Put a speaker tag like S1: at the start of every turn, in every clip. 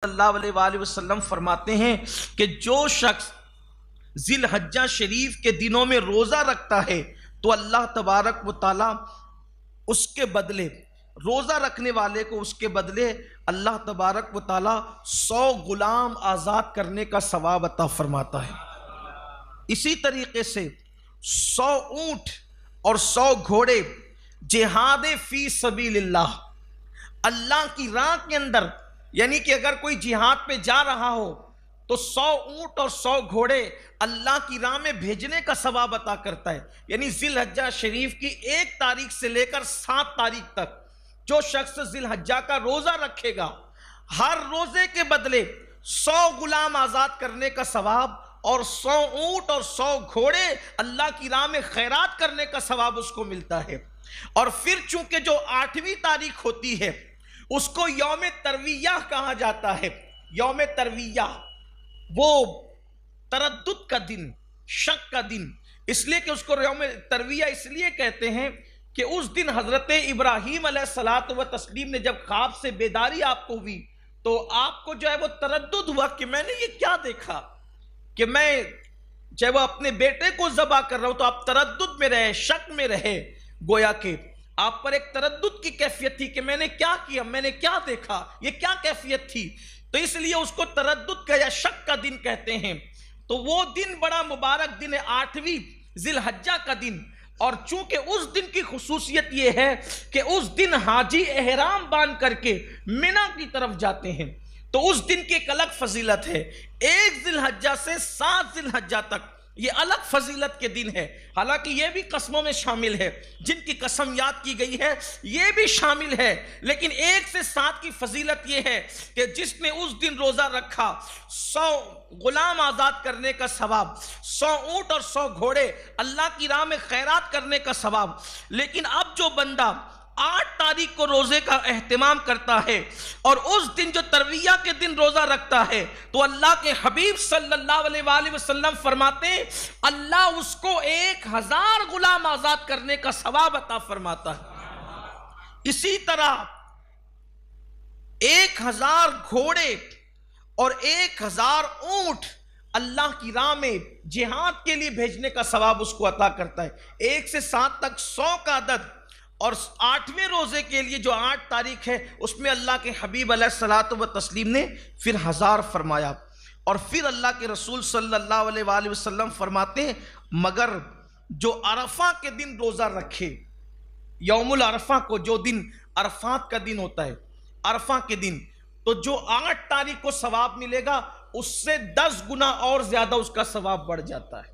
S1: اللہ علیہ وآلہ وسلم فرماتے ہیں کہ جو شخص ذی الحجہ شریف کے دنوں میں روزہ رکھتا ہے تو اللہ تبارک و تعالی اس کے بدلے روزہ رکھنے والے کو اس کے بدلے اللہ تبارک و تعالی 100 غلام آزاد کرنے کا ثواب عطا فرماتا ہے۔ اسی طریقے سے 100 اونٹ اور 100 گھوڑے جہاد فی سبیل اللہ، اللہ کی راہ کے اندر، یعنی کہ اگر کوئی جہاد پہ جا رہا ہو تو 100 اونٹ اور 100 گھوڑے اللہ کی راہ میں بھیجنے کا ثواب عطا کرتا ہے۔ یعنی ذی الحجہ شریف کی 1 تاریخ سے لے کر 7 تاریخ تک جو شخص ذی الحجہ کا روزہ رکھے گا، ہر روزے کے بدلے 100 غلام آزاد کرنے کا ثواب اور 100 اونٹ اور 100 گھوڑے اللہ کی راہ میں خیرات کرنے کا ثواب اس کو ملتا ہے۔ اور پھر چونکہ جو 8ویں تاریخ ہوتی ہے اس کو یوم ترویہ کہا جاتا ہے۔ یوم ترویہ وہ تردد کا دن، شک کا دن، اس لیے کہ اس کو یوم ترویہ اس لیے کہتے ہیں کہ اس دن حضرت ابراہیم علیہ الصلوۃ والتسلیم نے جب خواب سے بیداری آپ کو ہوئی تو آپ کو جو ہے وہ تردد ہوا کہ میں نے یہ کیا دیکھا، کہ میں جب وہ اپنے بیٹے کو ذبح کر رہا ہوں تو آپ تردد میں رہے، شک میں رہے، گویا کہ آپ پر ایک تردد کی کیفیت تھی کہ میں نے کیا کیا، میں نے کیا دیکھا، یہ کیا کیفیت تھی، تو اس لیے اس کو تردد کا یا شک کا دن کہتے ہیں۔ تو وہ دن بڑا مبارک دن ہے، 8ویں ذی الحجہ کا دن، اور چونکہ اس دن کی خصوصیت یہ ہے کہ اس دن حاجی احرام باندھ کر کے منی کی طرف جاتے ہیں، تو اس دن کی ایک الگ فضیلت ہے۔ 1 ذی الحجہ سے 7 ذی الحجہ تک یہ الگ فضیلت کے دن ہے، حالانکہ یہ بھی قسموں میں شامل ہے، جن کی قسم یاد کی گئی ہے یہ بھی شامل ہے، لیکن 1 سے 7 کی فضیلت یہ ہے کہ جس نے اس دن روزہ رکھا 100 غلام آزاد کرنے کا ثواب، 100 اونٹ اور 100 گھوڑے اللہ کی راہ میں خیرات کرنے کا ثواب۔ لیکن اب جو بندہ 8 تاریخ کو روزے کا اہتمام کرتا ہے اور اس دن جو ترویہ کے دن روزہ رکھتا ہے تو اللہ کے حبیب صلی اللہ علیہ وآلہ وسلم فرماتے ہیں اللہ اس کو 1000 غلام آزاد کرنے کا ثواب عطا فرماتا ہے۔ اسی طرح 1000 گھوڑے اور 1000 اونٹ اللہ کی راہ میں جہاد کے لیے بھیجنے کا ثواب اس کو عطا کرتا ہے۔ 1 سے 7 تک 100 کا عدد، اور 8ویں روزے کے لیے جو 8 تاریخ ہے اس میں اللہ کے حبیب علیہ الصلوۃ والتسلیم نے پھر 1000 فرمایا۔ اور پھر اللہ کے رسول صلی اللہ علیہ وآلہ وسلم فرماتے ہیں مگر جو عرفہ کے دن روزہ رکھے، یوم العرفہ کو، جو دن عرفات کا دن ہوتا ہے، عرفہ کے دن، تو جو 8 تاریخ کو ثواب ملے گا اس سے 10 گنا اور زیادہ اس کا ثواب بڑھ جاتا ہے۔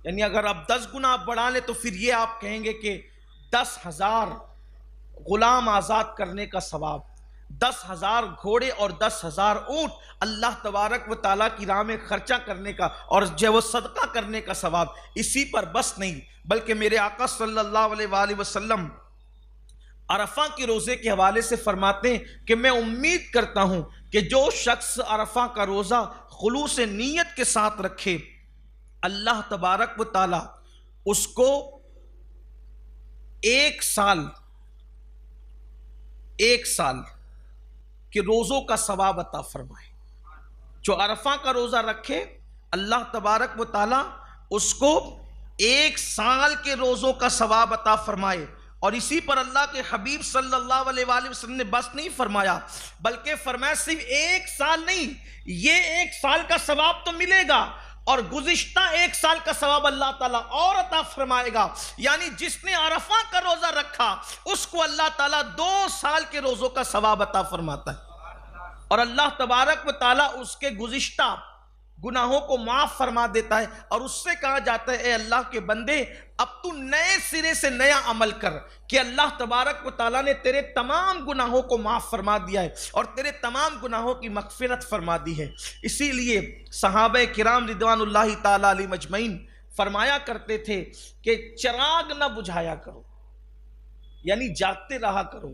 S1: یعنی اگر آپ 10 گنا آپ بڑھا لیں تو پھر یہ آپ کہیں گے کہ 10,000 غلام آزاد کرنے کا ثواب، 10,000 گھوڑے اور 10,000 اونٹ اللہ تبارک و تعالیٰ کی راہ میں خرچہ کرنے کا اور جو وہ صدقہ کرنے کا ثواب۔ اسی پر بس نہیں بلکہ میرے آقا صلی اللہ علیہ وآلہ وسلم عرفہ کے روزے کے حوالے سے فرماتے ہیں کہ میں امید کرتا ہوں کہ جو شخص عرفہ کا روزہ خلوص نیت کے ساتھ رکھے اللہ تبارک و تعالیٰ اس کو 1 سال کے روزوں کا ثواب عطا فرمائے۔ جو عرفہ کا روزہ رکھے اللہ تبارک و تعالیٰ اس کو 1 سال کے روزوں کا ثواب عطا فرمائے۔ اور اسی پر اللہ کے حبیب صلی اللہ علیہ وآلہ وسلم نے بس نہیں فرمایا بلکہ فرمایا صرف 1 سال نہیں، یہ 1 سال کا ثواب تو ملے گا اور گزشتہ 1 سال کا ثواب اللہ تعالیٰ اور عطا فرمائے گا۔ یعنی جس نے عرفہ کا روزہ رکھا اس کو اللہ تعالیٰ 2 سال کے روزوں کا ثواب عطا فرماتا ہے، اور اللہ تبارک و تعالیٰ اس کے گزشتہ گناہوں کو معاف فرما دیتا ہے، اور اس سے کہا جاتا ہے اے اللہ کے بندے اب تو نئے سرے سے نیا عمل کر، کہ اللہ تبارک و تعالیٰ نے تیرے تمام گناہوں کو معاف فرما دیا ہے اور تیرے تمام گناہوں کی مغفرت فرما دی ہے۔ اسی لیے صحابہ کرام رضوان اللہ تعالیٰ علیہم اجمعین فرمایا کرتے تھے کہ چراغ نہ بجھایا کرو، یعنی جاگتے رہا کرو،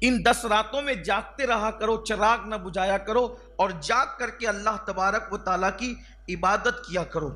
S1: ان 10 راتوں میں جاگتے رہا کرو، چراغ نہ بجھایا کرو، اور جاگ کر کے اللہ تبارک و تعالیٰ کی عبادت کیا کرو۔